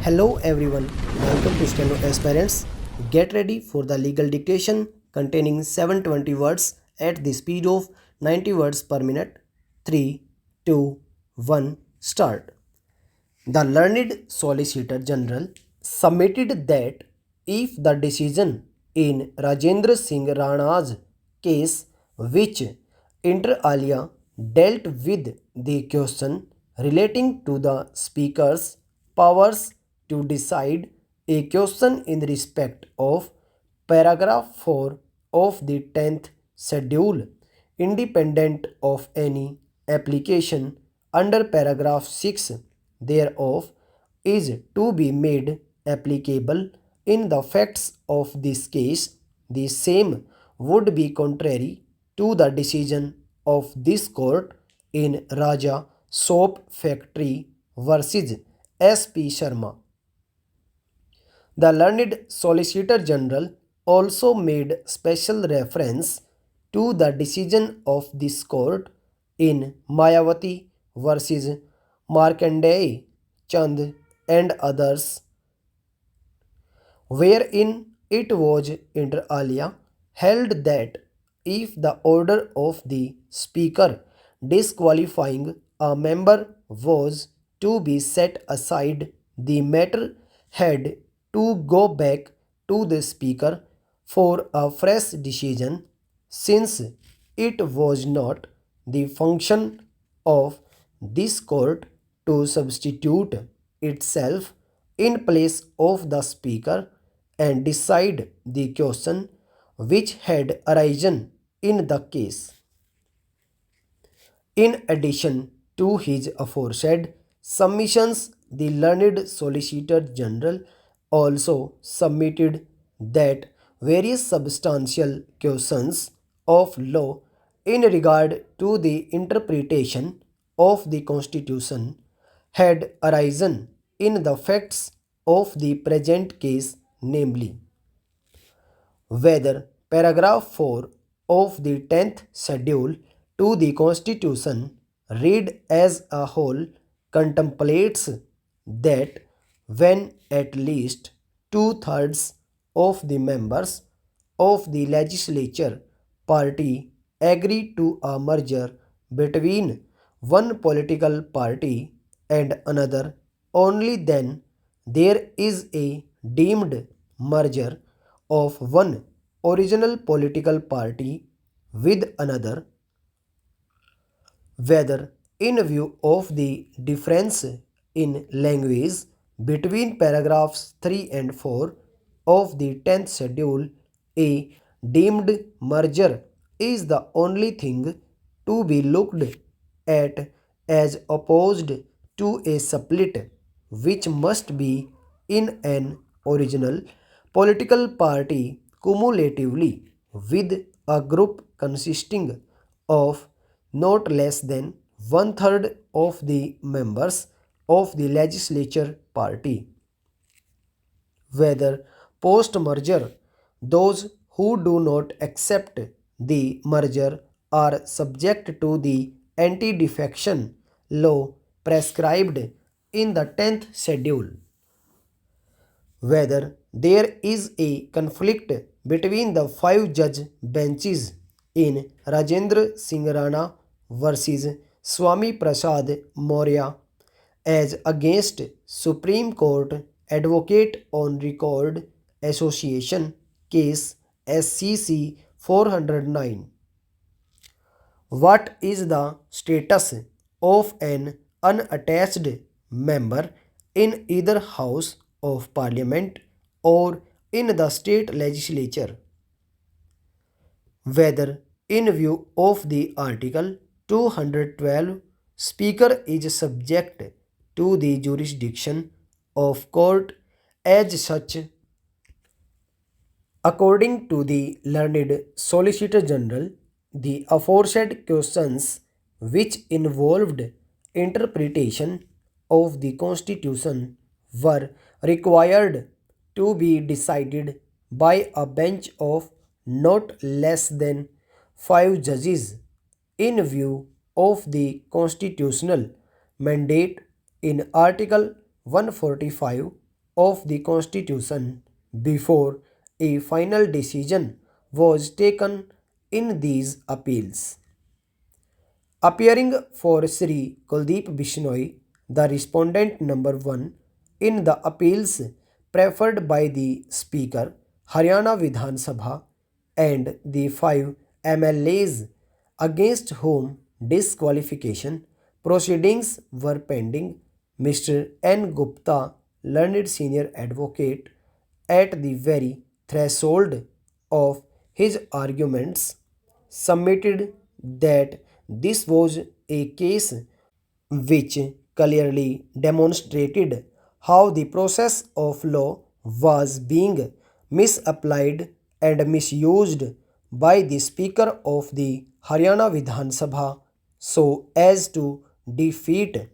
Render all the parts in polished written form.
Hello everyone, welcome to Steno Aspirants. Get ready for the legal dictation containing 720 words at the speed of 90 words per minute. 3, 2, 1, start. The learned Solicitor General submitted that if the decision in Rajendra Singh Rana's case, which inter alia dealt with the question relating to the Speaker's powers to decide a question in respect of paragraph 4 of the 10th schedule, independent of any application under paragraph 6 thereof, is to be made applicable in the facts of this case, the same would be contrary to the decision of this court in Raja Soap Factory versus S.P. Sharma. The learned Solicitor General also made special reference to the decision of this court in Mayawati versus Markandeya Chand and others, wherein it was inter alia held that if the order of the Speaker disqualifying a member was to be set aside, the matter had to go back to the Speaker for a fresh decision, since it was not the function of this court to substitute itself in place of the Speaker and decide the question which had arisen in the case. In addition to his aforesaid submissions, the learned Solicitor General also submitted that various substantial questions of law in regard to the interpretation of the Constitution had arisen in the facts of the present case, namely, whether paragraph 4 of the 10th schedule to the Constitution, read as a whole, contemplates that when at least two-thirds of the members of the legislature party agree to a merger between one political party and another, only then there is a deemed merger of one original political party with another, whether in view of the difference in language between paragraphs 3 and 4 of the 10th schedule, a deemed merger is the only thing to be looked at as opposed to a split, which must be in an original political party cumulatively with a group consisting of not less than one-third of the members of the legislature party, whether post-merger those who do not accept the merger are subject to the anti-defection law prescribed in the 10th schedule, whether there is a conflict between the five judge benches in Rajendra Singh Rana versus Swami Prasad Maurya as against Supreme Court Advocate on Record Association case SCC 409. What is the status of an unattached member in either House of Parliament or in the state legislature? Whether in view of the Article 212, Speaker is subject to the jurisdiction of court as such. According to the learned Solicitor General, the aforesaid questions, which involved interpretation of the Constitution, were required to be decided by a bench of not less than five judges in view of the constitutional mandate in Article 145 of the Constitution before a final decision was taken in these appeals. Appearing for Sri Kuldeep Bishnoi, the respondent number 1 in the appeals preferred by the Speaker, Haryana Vidhan Sabha, and the 5 MLAs against whom disqualification proceedings were pending, Mr. N. Gupta, learned senior advocate, at the very threshold of his arguments, submitted that this was a case which clearly demonstrated how the process of law was being misapplied and misused by the Speaker of the Haryana Vidhan Sabha so as to defeat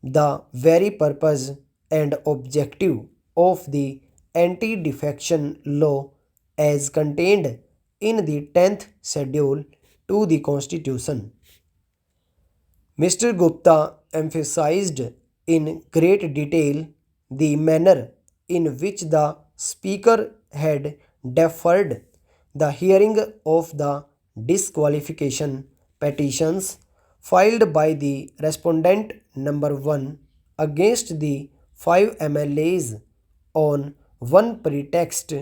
the very purpose and objective of the anti defection law as contained in the 10th schedule to the Constitution. Mr. Gupta emphasized in great detail the manner in which the Speaker had deferred the hearing of the disqualification petitions filed by the respondent number 1 against the 5 MLAs on one pretext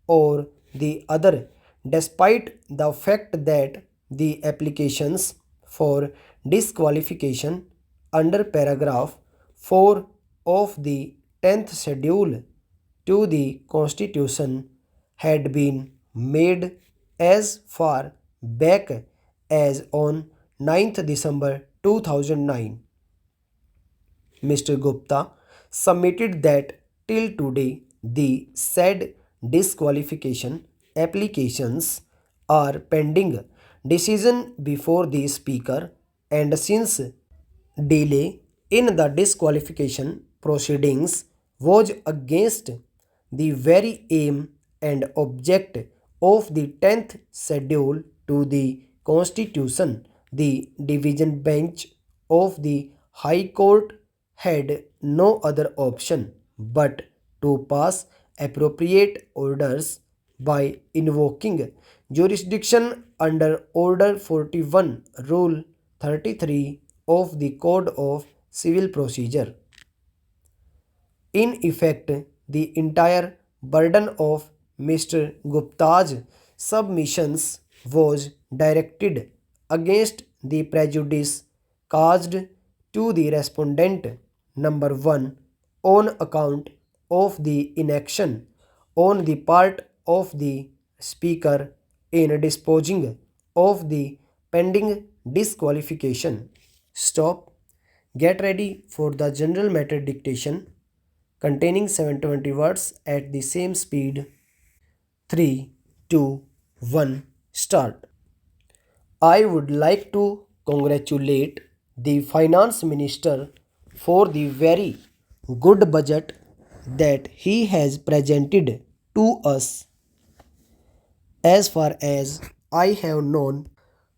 or the other, despite the fact that the applications for disqualification under paragraph 4 of the 10th schedule to the Constitution had been made as far back as on 9th December 2009. Mr. Gupta submitted that till today the said disqualification applications are pending decision before the Speaker, and since delay in the disqualification proceedings was against the very aim and object of the 10th schedule to the Constitution, the division bench of the High Court had no other option but to pass appropriate orders by invoking jurisdiction under Order 41, Rule 33 of the Code of Civil Procedure. In effect, the entire burden of Mr. Gupta's submissions was directed against the prejudice caused to the respondent number 1 on account of the inaction on the part of the Speaker in disposing of the pending disqualification. Stop. Get ready for the general matter dictation containing 720 words at the same speed. 3, 2, 1, start. I would like to congratulate the Finance Minister for the very good budget that he has presented to us. As far as I have known,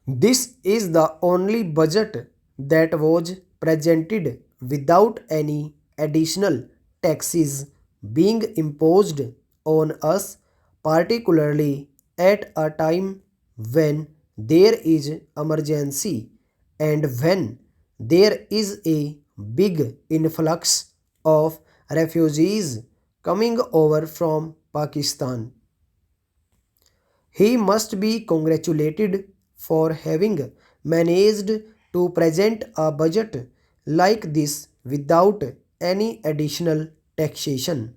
this is the only budget that was presented without any additional taxes being imposed on us, particularly at a time when there is emergency and when there is a big influx of refugees coming over from Pakistan. He must be congratulated for having managed to present a budget like this without any additional taxation.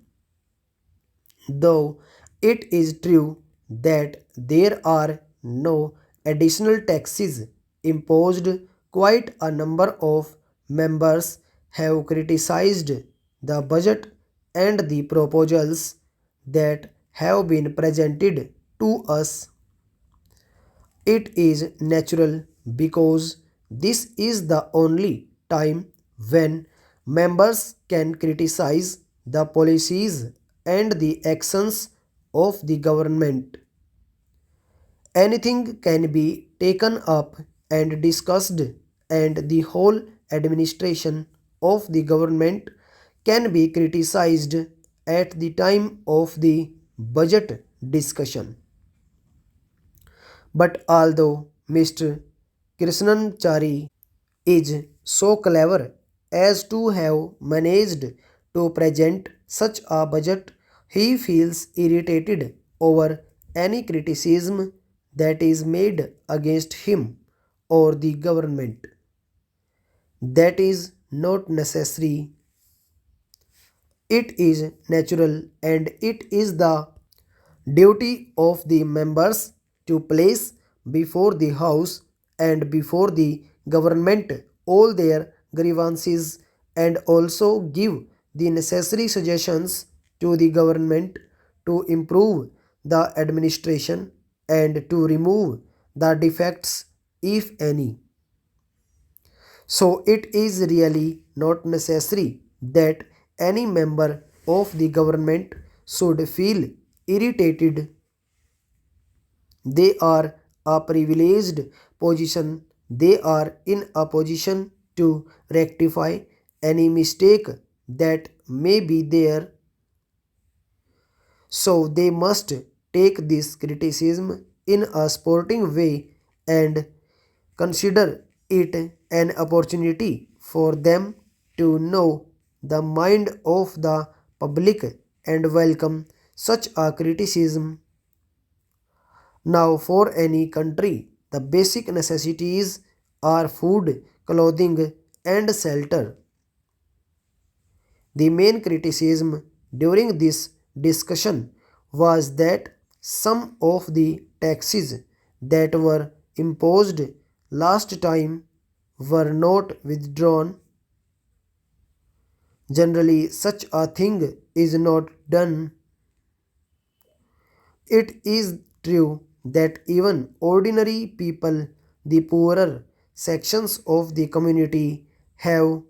Though it is true that there are no additional taxes imposed, quite a number of members have criticized the budget and the proposals that have been presented to us. It is natural because this is the only time when members can criticize the policies and the actions of the government. Anything can be taken up and discussed, and the whole administration of the government can be criticized at the time of the budget discussion. But although Mr. Krishnanchari is so clever as to have managed to present such a budget, he feels irritated over any criticism that is made against him or the government. That is not necessary. It is natural and it is the duty of the members to place before the House and before the government all their grievances and also give the necessary suggestions to the government to improve the administration and to remove the defects if any. So it is really not necessary that any member of the government should feel irritated. They are a privileged position. They are in a position to rectify any mistake that may be there. So they must take this criticism in a sporting way and consider it an opportunity for them to know the mind of the public and welcome such a criticism. Now, for any country, the basic necessities are food, clothing, and shelter. The main criticism during this discussion was that some of the taxes that were imposed last time were not withdrawn. Generally, such a thing is not done. It is true that even ordinary people, the poorer sections of the community, have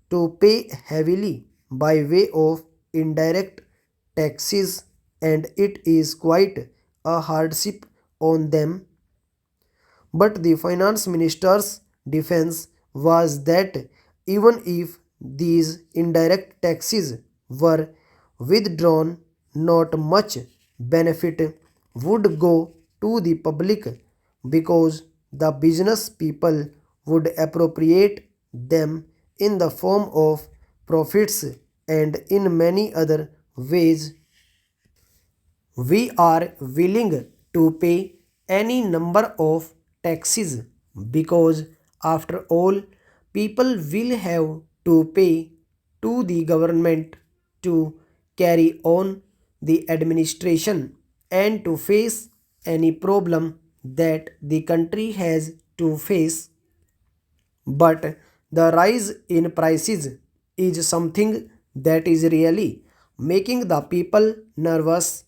to pay heavily by way of indirect taxes, and it is quite a hardship on them. But the finance minister's defense was that even if these indirect taxes were withdrawn, not much benefit would go to the public because the business people would appropriate them in the form of profits and in many other ways. We are willing to pay any number of taxes because, after all, people will have to pay to the government to carry on the administration and to face any problem that the country has to face. But the rise in prices is something that is really making the people nervous.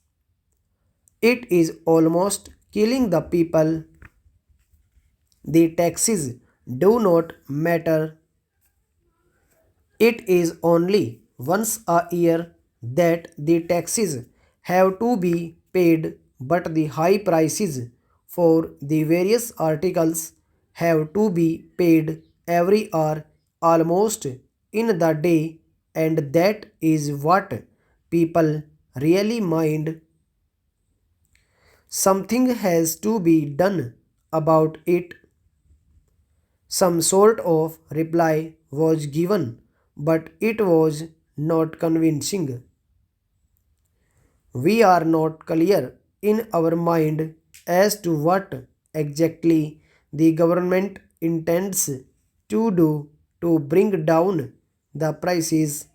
It is almost killing the people. The taxes do not matter. It is only once a year that the taxes have to be paid, but the high prices for the various articles have to be paid every hour, almost in the day, and that is what people really mind. Something has to be done about it. Some sort of reply was given, but it was not convincing. We are not clear in our mind as to what exactly the government intends to do to bring down the prices.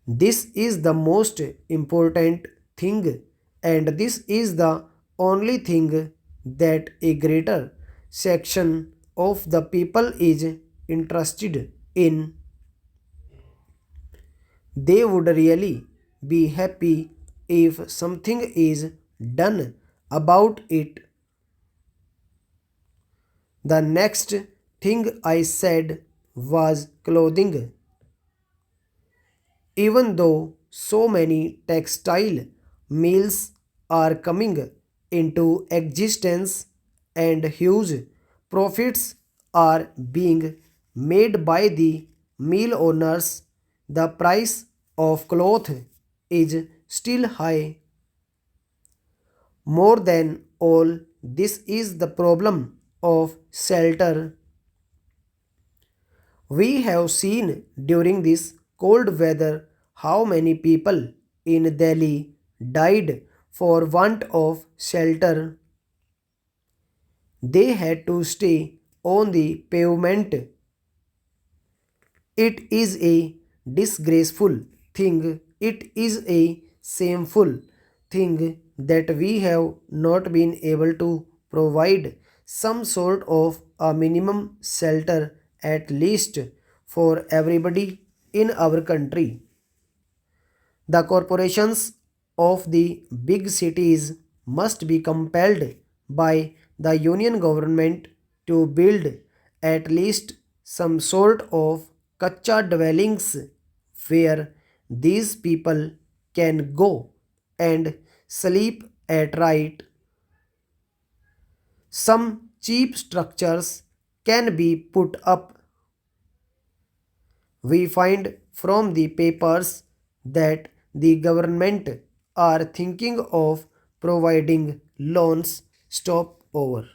This is the most important thing, and this is the only thing that a greater section of the people is interested in. They would really be happy if something is done about it. The next thing I said was clothing. Even though so many textile mills are coming into existence and huge profits are being made by the mill owners, the price of cloth is still high. More than all, this is the problem of shelter. We have seen during this cold weather how many people in Delhi died for want of shelter. They had to stay on the pavement. It is a disgraceful thing. It is a shameful thing that we have not been able to provide some sort of a minimum shelter at least for everybody in our country. The corporations of the big cities must be compelled by the union government to build at least some sort of kacha dwellings where these people can go and sleep at night. Some cheap structures can be put up. We find from the papers that the government are thinking of providing loans. Stop over.